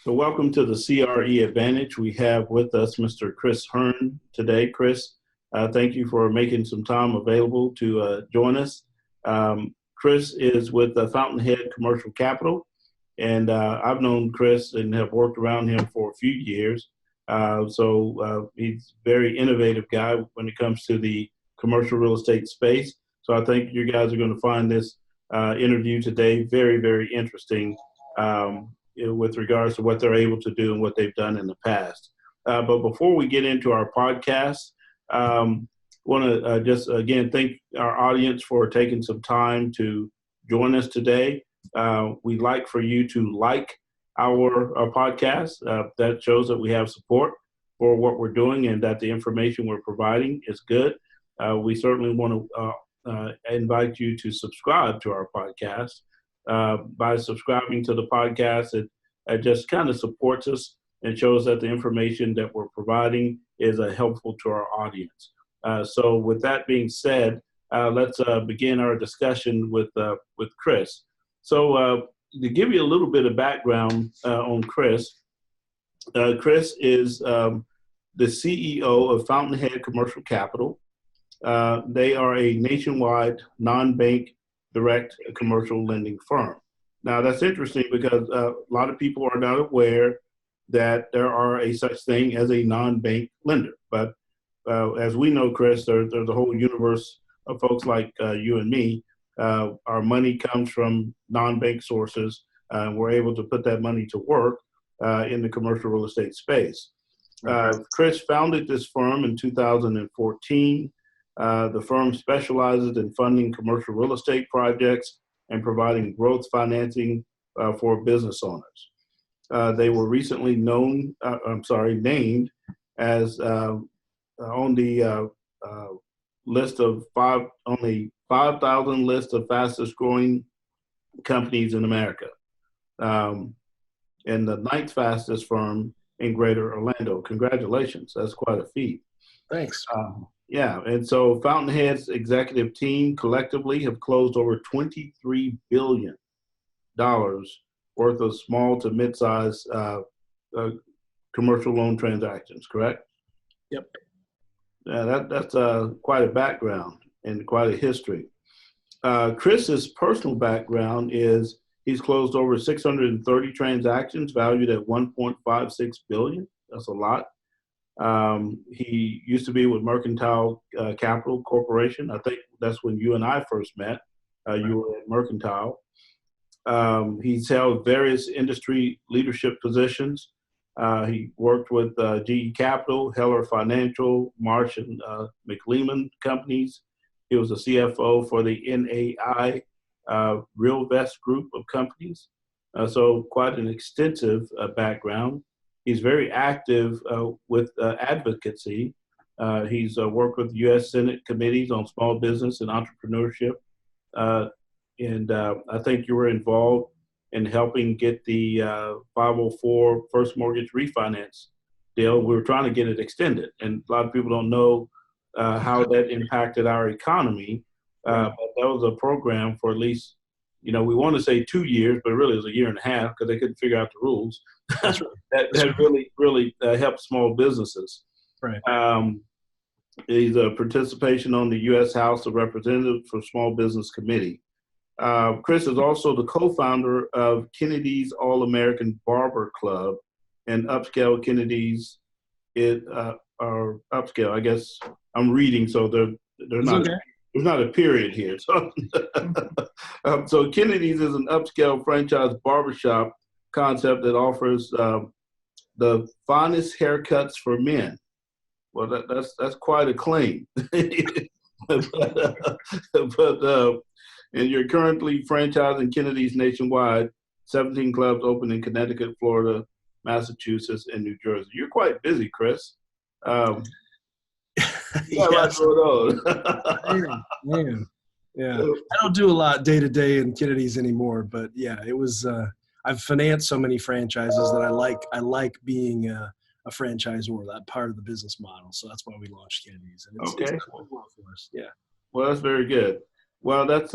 So welcome to the CRE Advantage. We have with us Mr. Chris Hernan today. Chris, thank you for making some time available to join us. Chris is with Fountainhead Commercial Capital, and I've known Chris and have worked around him for a few years. So he's a very innovative guy when it comes to the commercial real estate space. So I think you guys are going to find this interview today very, very interesting. With regards to what they're able to do and what they've done in the past. But before we get into our podcast, want to just again thank our audience for taking some time to join us today. We'd like for you to like our podcast. That shows that we have support for what we're doing and that the information we're providing is good. We certainly want to invite you to subscribe to our podcast. By subscribing to the podcast, it just kind of supports us and shows that the information that we're providing is helpful to our audience. So with that being said, let's begin our discussion with Chris. So to give you a little bit of background on Chris, Chris is the CEO of Fountainhead Commercial Capital. They are a nationwide non-bank direct commercial lending firm. Now that's interesting because a lot of people are not aware that there are a such thing as a non-bank lender. But as we know, Chris, there's a whole universe of folks like you and me. Our money comes from non-bank sources, and we're able to put that money to work in the commercial real estate space. Chris founded this firm in 2014. The firm specializes in funding commercial real estate projects and providing growth financing for business owners. They were recently named as on the list of only 5,000 list of fastest growing companies in America, and the ninth fastest firm in Greater Orlando. Congratulations, that's quite a feat. Thanks. Yeah, and so Fountainhead's executive team collectively have closed over $23 billion worth of small to mid-size commercial loan transactions, correct? Yep. That's quite a background and quite a history. Chris's personal background is he's closed over 630 transactions valued at $1.56 billion. That's a lot. He used to be with Mercantile Capital Corporation. I think that's when you and I first met. You were at Mercantile. He's held various industry leadership positions. He worked with GE Capital, Heller Financial, Marsh and McLean Companies. He was a CFO for the NAI RealVest group of companies. So quite an extensive background. He's very active with advocacy. He's worked with U.S. Senate committees on small business and entrepreneurship. And I think you were involved in helping get the 504 first mortgage refinance deal. We were trying to get it extended. And a lot of people don't know how that impacted our economy. But that was a program for at least, we want to say 2 years, but really it was a year and a half because they couldn't figure out the rules. That's right. that really helped small businesses. Right. He's a participation on the U.S. House of Representatives for Small Business Committee. Chris is also the co-founder of Kennedy's All-American Barber Club and Upscale Kennedy's are upscale. I guess I'm reading, so they're not. Okay. There's not a period here. So, so Kennedy's is an upscale franchise barbershop concept that offers the finest haircuts for men. Well, that's quite a claim. but and you're currently franchising Kennedy's nationwide. 17 clubs open in Connecticut, Florida, Massachusetts, and New Jersey. You're quite busy, Chris. Yes. Man. Yeah. I don't do a lot day to day in Kennedy's anymore, but yeah, it was. I've financed so many franchises that I like being a franchisor, that part of the business model. So that's why we launched Kennedy's, and it's going well for us. Yeah. Well, that's very good. Well, that's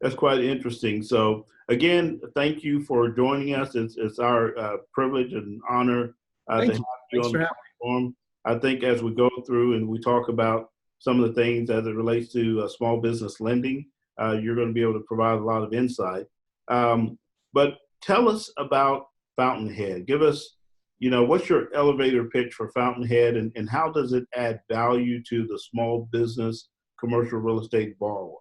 That's quite interesting. So again, thank you for joining us. It's our privilege and honor to Thank have you. you Thanks on for the having platform. I think as we go through and we talk about some of the things as it relates to small business lending, you're going to be able to provide a lot of insight. But tell us about Fountainhead. Give us, what's your elevator pitch for Fountainhead, and how does it add value to the small business commercial real estate borrower?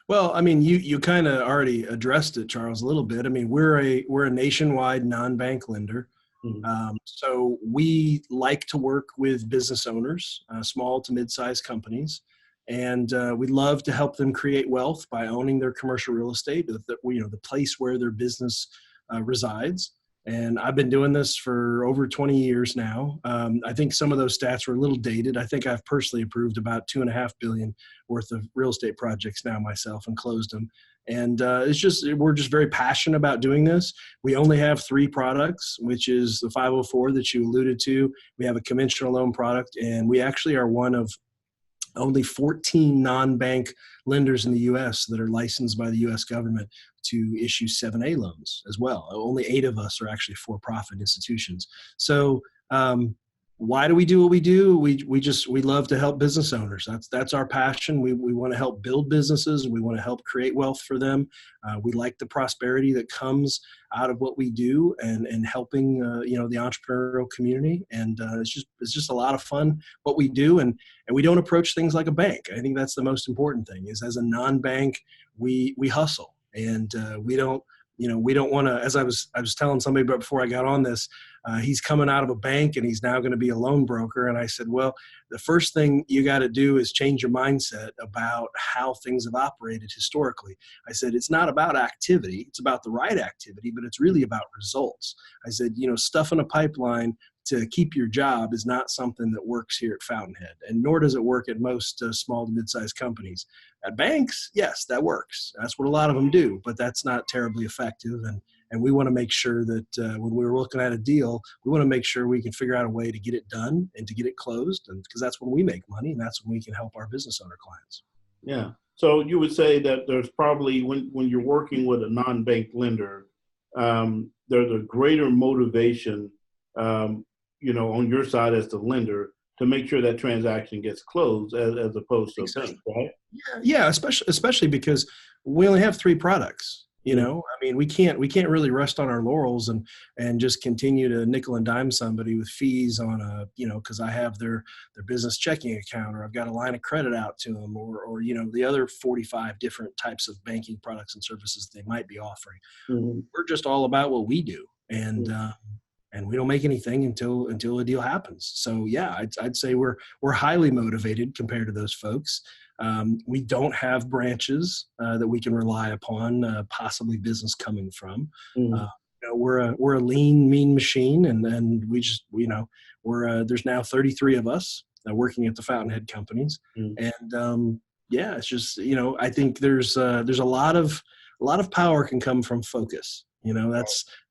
Well, I mean, you kind of already addressed it, Charles, a little bit. I mean, we're a nationwide non-bank lender. Mhm. So we like to work with business owners, small to mid-sized companies, and we love to help them create wealth by owning their commercial real estate, the place where their business resides. And I've been doing this for over 20 years now. I think some of those stats were a little dated. I think I've personally approved about 2.5 billion worth of real estate projects now myself and closed them. And we're just very passionate about doing this. We only have 3 products, which is the 504 that you alluded to. We have a conventional loan product, and we actually are one of only 14 non-bank lenders in the U.S. that are licensed by the U.S. government to issue 7A loans as well. Only 8 of us are actually for-profit institutions. So why do we do what we do? We love to help business owners. That's our passion. We want to help build businesses. We want to help create wealth for them. We like the prosperity that comes out of what we do and helping the entrepreneurial community. And it's just a lot of fun what we do. And we don't approach things like a bank. I think that's the most important thing. Is as a non-bank, we hustle, and we don't want to. As I was telling somebody before I got on this, he's coming out of a bank and he's now going to be a loan broker. And I said, well, the first thing you got to do is change your mindset about how things have operated historically. I said, it's not about activity. It's about the right activity, but it's really about results. I said, stuffing a pipeline to keep your job is not something that works here at Fountainhead, and nor does it work at most small to mid-sized companies. At banks, yes, that works. That's what a lot of them do, but that's not terribly effective. And we want to make sure that when we're looking at a deal, we want to make sure we can figure out a way to get it done and to get it closed, and because that's when we make money, and that's when we can help our business owner clients. Yeah. So you would say that there's probably, when you're working with a non-bank lender, there's a greater motivation, on your side as the lender to make sure that transaction gets closed as opposed to a bank, right? Yeah, especially because we only have 3 products. I mean, we can't really rest on our laurels and just continue to nickel and dime somebody with fees on because I have their business checking account, or I've got a line of credit out to them, or the other 45 different types of banking products and services they might be offering. Mm-hmm. We're just all about what we do, and we don't make anything until a deal happens. So yeah, I'd say we're highly motivated compared to those folks. We don't have branches that we can rely upon, possibly business coming from. Mm-hmm. We're a lean, mean machine, and we just there's now 33 of us working at the Fountainhead companies, and it's just I think there's a lot of power can come from focus.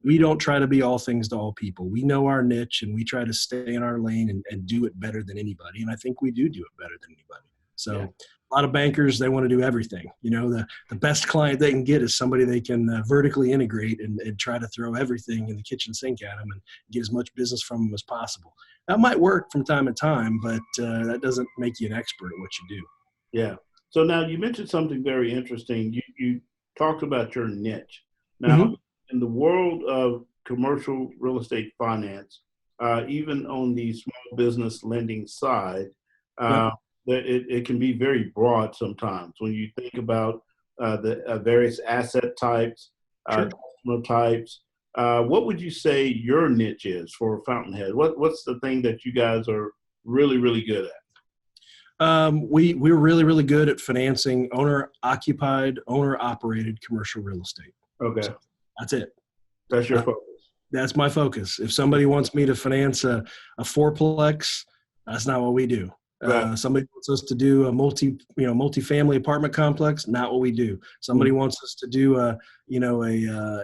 We don't try to be all things to all people. We know our niche, and we try to stay in our lane and do it better than anybody. And I think we do it better than anybody. So a lot of bankers, they want to do everything. The best client they can get is somebody they can vertically integrate and try to throw everything in the kitchen sink at them and get as much business from them as possible. That might work from time to time, but that doesn't make you an expert at what you do. Yeah. So now you mentioned something very interesting. You talked about your niche. Now, in the world of commercial real estate finance, even on the small business lending side, it can be very broad sometimes when you think about the various asset types, customer types. What would you say your niche is for Fountainhead? What's the thing that you guys are really, really good at? We're really, really good at financing owner-occupied, owner-operated commercial real estate. Okay. So that's it. That's your focus. That's my focus. If somebody wants me to finance a fourplex, that's not what we do. Right. Somebody wants us to do a multi-family apartment complex, not what we do. Somebody wants us to do an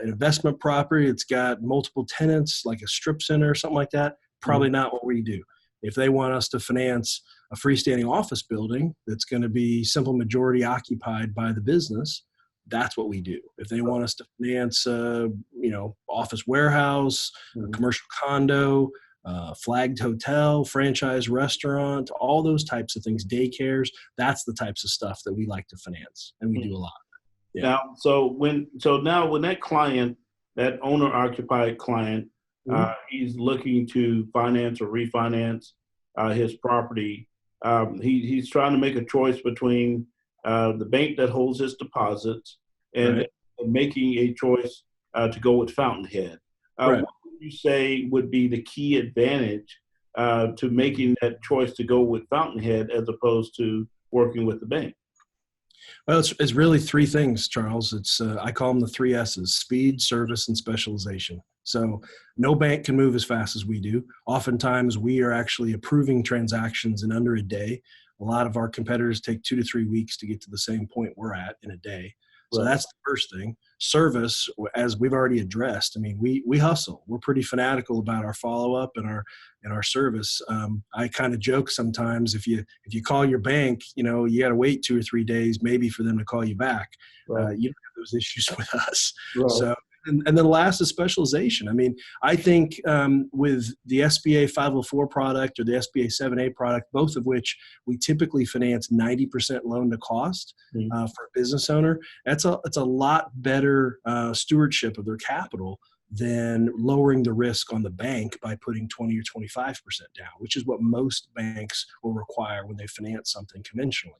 investment property. It's got multiple tenants, like a strip center or something like that. Probably not what we do. If they want us to finance a freestanding office building that's going to be simple majority occupied by the business, that's what we do. If they want us to finance, office warehouse, a commercial condo, flagged hotel, franchise restaurant, all those types of things, daycares, that's the types of stuff that we like to finance, and we do a lot. Yeah. Now, now when that client, that owner occupied client, he's looking to finance or refinance his property. He's trying to make a choice between the bank that holds his deposits and making a choice to go with Fountainhead. What would you say would be the key advantage to making that choice to go with Fountainhead as opposed to working with the bank? Well, it's really three things, Charles. It's I call them the three S's: speed, service, and specialization. So no bank can move as fast as we do. Oftentimes, we are actually approving transactions in under a day. A lot of our competitors take 2 to 3 weeks to get to the same point we're at in a day. So that's the first thing. Service, as we've already addressed, I mean, we hustle. We're pretty fanatical about our follow-up and our service. I kind of joke sometimes, if you call your bank, you got to wait 2 or 3 days maybe for them to call you back. You don't have those issues with us. So. And then the last is specialization. I mean, I think with the SBA 504 product or the SBA 7A product, both of which we typically finance 90% loan to cost for a business owner, it's a lot better stewardship of their capital than lowering the risk on the bank by putting 20 or 25% down, which is what most banks will require when they finance something conventionally.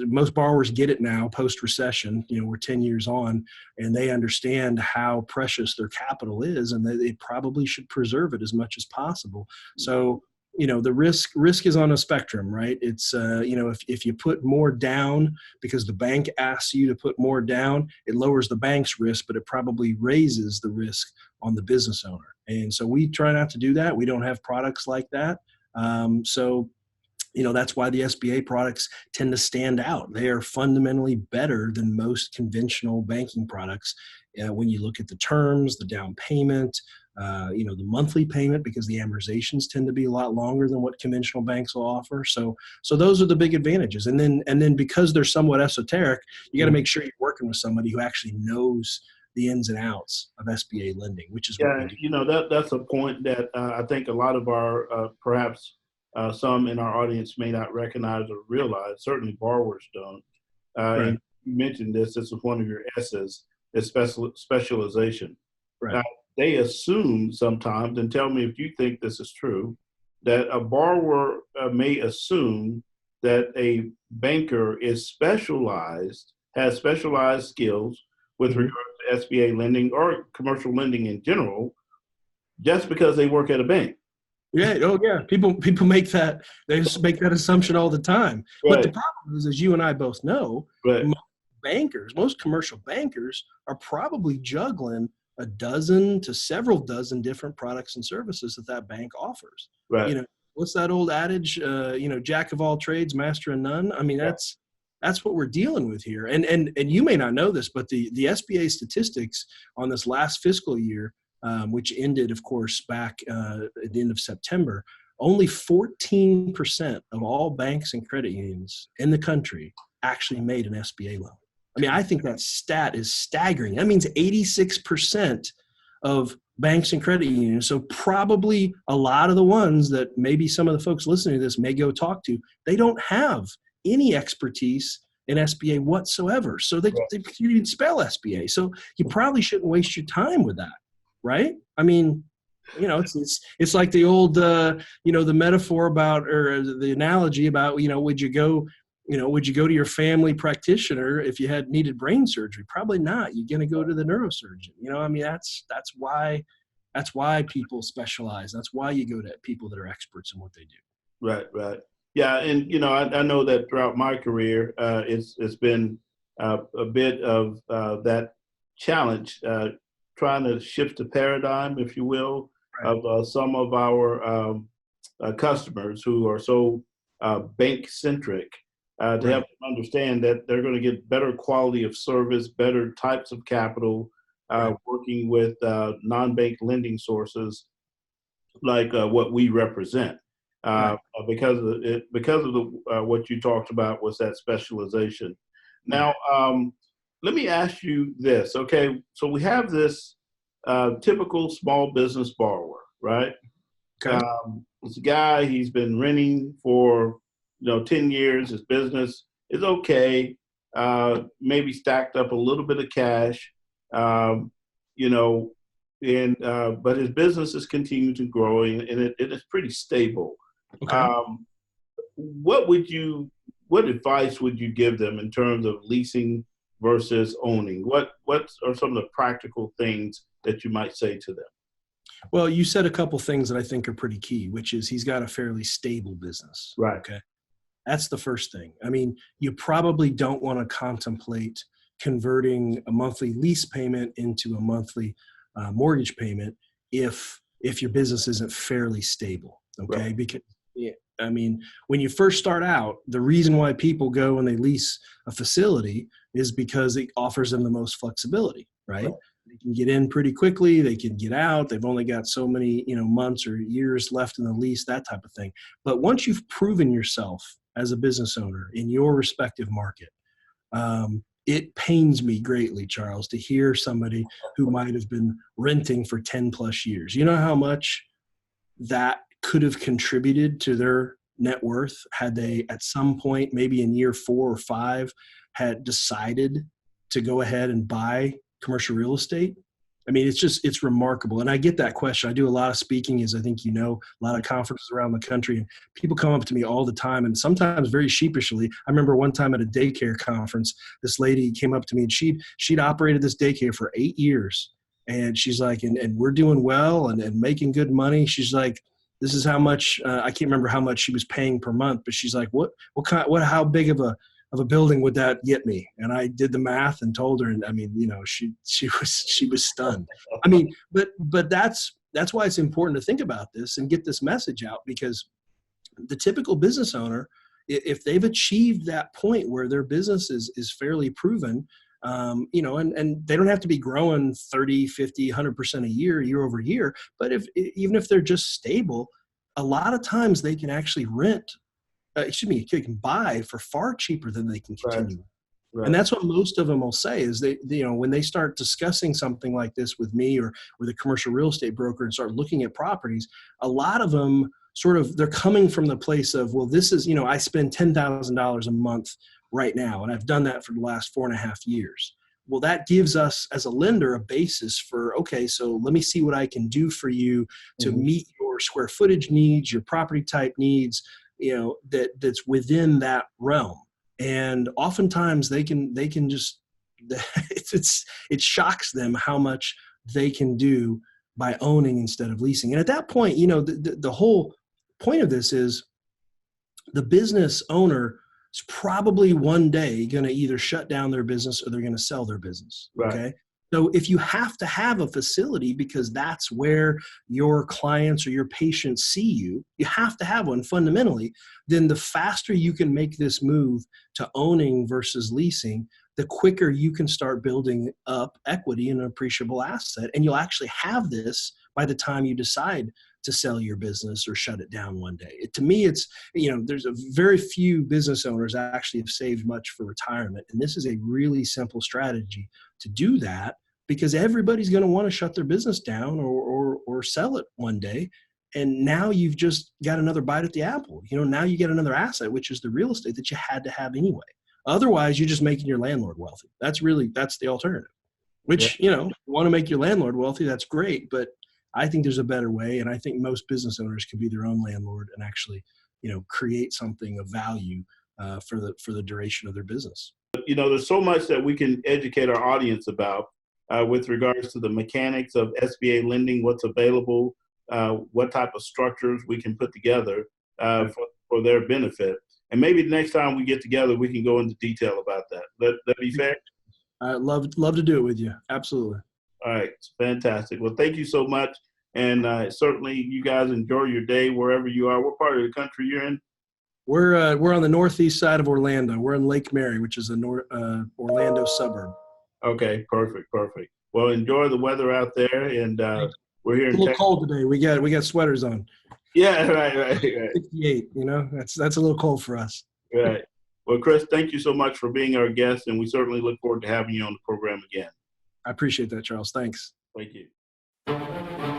Most borrowers get it now post-recession. We're 10 years on, and they understand how precious their capital is, and they probably should preserve it as much as possible. So, the risk is on a spectrum, right? It's, if you put more down because the bank asks you to put more down, it lowers the bank's risk, but it probably raises the risk on the business owner. And so we try not to do that. We don't have products like that. That's why the SBA products tend to stand out. They are fundamentally better than most conventional banking products when you look at the terms, the down payment, the monthly payment, because the amortizations tend to be a lot longer than what conventional banks will offer. So those are the big advantages. And then because they're somewhat esoteric, you got to make sure you're working with somebody who actually knows the ins and outs of SBA lending, which is what we do. That's a point that I think a lot of our perhaps some in our audience may not recognize or realize. Certainly borrowers don't. And you mentioned this is one of your S's, is specialization. Now, they assume sometimes, and tell me if you think this is true, that a borrower may assume that a banker is has specialized skills with regard to SBA lending or commercial lending in general, just because they work at a bank. Yeah. Oh, yeah. People make that. They just make that assumption all the time. But the problem is, as you and I both know, most commercial bankers are probably juggling a dozen to several dozen different products and services that bank offers. What's that old adage? Jack of all trades, master of none. I mean, that's what we're dealing with here. And you may not know this, but the SBA statistics on this last fiscal year, which ended, of course, back at the end of September, only 14% of all banks and credit unions in the country actually made an SBA loan. I mean, I think that stat is staggering. That means 86% of banks and credit unions, so probably a lot of the ones that maybe some of the folks listening to this may go talk to, they don't have any expertise in SBA whatsoever. So they can't even spell SBA. So you probably shouldn't waste your time with that. Right? I mean, it's like the old, the metaphor about, or the analogy about, would you go to your family practitioner if you had needed brain surgery? Probably not. You're going to go to the neurosurgeon. I mean, that's why people specialize. That's why you go to people that are experts in what they do. Right. Yeah. And, I know that throughout my career, it's been a bit of that challenge, trying to shift the paradigm, if you will, of some of our customers who are so bank-centric to help them understand that they're going to get better quality of service, better types of capital, working with non-bank lending sources like what we represent. Because of what you talked about was that specialization. Now, let me ask you this. Okay, so we have this typical small business borrower, right? Okay. It's a guy, he's been renting for 10 years. His business is okay, maybe stacked up a little bit of cash, um, you know, but his business is continuing to grow, and it is pretty stable. Okay. Um, what advice would you give them in terms of leasing versus owning? What are some of the practical things that you might say to them? Well, you said a couple things that I think are pretty key, which is he's got a fairly stable business. Right. Okay. That's the first thing. I mean, you probably don't want to contemplate converting a monthly lease payment into a monthly mortgage payment if your business isn't fairly stable. Okay. Right. Because I mean, when you first start out, the reason why people go and they lease a facility is because it offers them the most flexibility, right? They can get in pretty quickly. They can get out. They've only got so many, months or years left in the lease, that type of thing. But once you've proven yourself as a business owner in your respective market, it pains me greatly, Charles, to hear somebody who might have been renting for 10 plus years. You know how much that could have contributed to their net worth had they at some point, maybe in year 4 or 5, had decided to go ahead and buy commercial real estate. I mean, it's remarkable. And I get that question. I do a lot of speaking, as I think a lot of conferences around the country, and people come up to me all the time, and sometimes very sheepishly. I remember one time at a daycare conference, this lady came up to me, and she'd operated this daycare for 8 years. And she's like, and we're doing well and making good money. She's like, this is how much, I can't remember how much she was paying per month, but she's like, how big of a building would that get me? And I did the math and told her, and I mean, she was stunned. I mean, but that's why it's important to think about this and get this message out, because the typical business owner, if they've achieved that point where their business is fairly proven, and they don't have to be growing 30, 50, 100% a year over year, but even if they're just stable, a lot of times they can actually they can buy for far cheaper than they can continue. Right. And that's what most of them will say is when they start discussing something like this with me or with a commercial real estate broker and start looking at properties, a lot of them they're coming from the place of, well, this is, I spend $10,000 a month right now, and I've done that for the last 4.5 years. Well, that gives us as a lender a basis for, okay, so let me see what I can do for you to meet your square footage needs, your property type needs, that's within that realm. And oftentimes they can just, it shocks them how much they can do by owning instead of leasing. And at that point, the whole point of this is the business owner is probably one day going to either shut down their business or they're going to sell their business. Right. Okay. So if you have to have a facility because that's where your clients or your patients see you, you have to have one fundamentally, then the faster you can make this move to owning versus leasing, the quicker you can start building up equity in an appreciable asset. And you'll actually have this by the time you decide to sell your business or shut it down one day. To me, it's, there's a very few business owners actually have saved much for retirement. And this is a really simple strategy to do that, because everybody's going to want to shut their business down or sell it one day. And now you've just got another bite at the apple. Now you get another asset, which is the real estate that you had to have anyway. Otherwise, you're just making your landlord wealthy. That's the alternative, which, you want to make your landlord wealthy. That's great. But I think there's a better way. And I think most business owners can be their own landlord and actually, create something of value for the duration of their business. There's so much that we can educate our audience about with regards to the mechanics of SBA lending, what's available, what type of structures we can put together for their benefit. And maybe the next time we get together, we can go into detail about that. That be fair? I'd love to do it with you. Absolutely. All right. It's fantastic. Well, thank you so much. And certainly you guys enjoy your day wherever you are. What part of the country you're in? We're on the northeast side of Orlando. We're in Lake Mary, which is a Orlando suburb. Okay, perfect. Well, enjoy the weather out there, and we're here. It's a little cold today. We got sweaters on. Yeah, right. 68. That's a little cold for us. Right. Well, Chris, thank you so much for being our guest, and we certainly look forward to having you on the program again. I appreciate that, Charles. Thanks. Thank you.